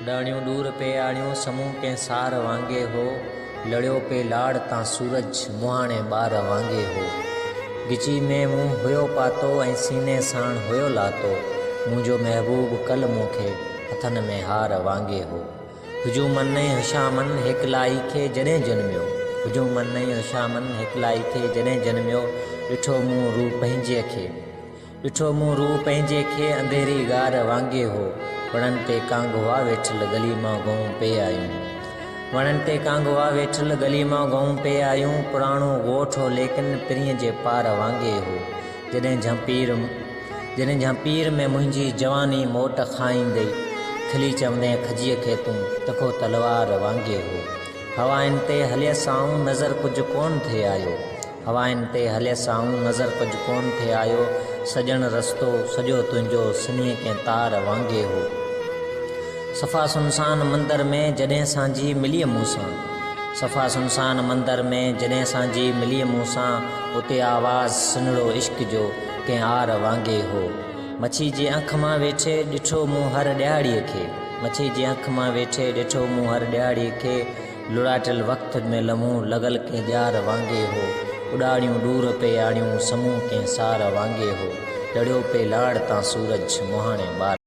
डाणियों दूर पे आणियों समूह के सार वांगे हो। लड़ियो पे लाड़ ता सूरज मुहाणे बार वांगे हो। गिची में मुँह हुयो पातो ऐं सीने साण हुयो लातो। मुझो महबूब कल मूंखे हथन में हार वांगे हो। हुजू मन हशामन हिकलाई खे जॾहिं जन्मियो। हुजू मन हशामन हिकलाई खे जॾहिं जन्मियो। ॾिठो मूं रू पंहिंजे खे। ॾिठो मूं रू पंहिंजे खे अंधेरी गार वांगे हो। वणन ते कांगवा वेठल गली मां गऊं पे आयूं। वणन ते कांगवा वेठल गली मां गऊं पे आयूं। पुराणो ॻोठ हो लेकिन पिरीअ जे पार वांगे हो। जॾहिं झांपीर में मुंहिंजी जवानी मोट खाईंदई। खिली चवंदे खजीअ खे तूं तखो तलवार वांगे हो। हवाइन ते हलिय साऊं नज़र कुझु कोन थे आयो। हवाइन ते हलिय साऊं नज़र कुझु कोन थे आयो। सजण रस्तो सॼो तुंहिंजो सनीअ के तार वांगे हो। सफ़ा सुनसान मंदर में जॾहिं सांझी मिली मूंसां। सफ़ा सुनसान मंदर में जॾहिं सांझी मिली मूंसां। उते आवाज़ सुनड़ो इश्क जो कंहिं आर वांगे हो। मच्छी जे अख मां वेठे ॾिठो मूं हर ॾियारीअ खे। मच्छी जे अख मां वेठे ॾिठो मूं हर ॾियारीअ खे। लुड़ाटियल वक़्त में लम्हो लॻल कंहिं ॾियार वांगे हो। उॾाड़ियूं दूर पे आड़ियूं समूह कंहिं सार वांगे हो। लड़ियो पे लाड़ तां सूरज मुहाणे बार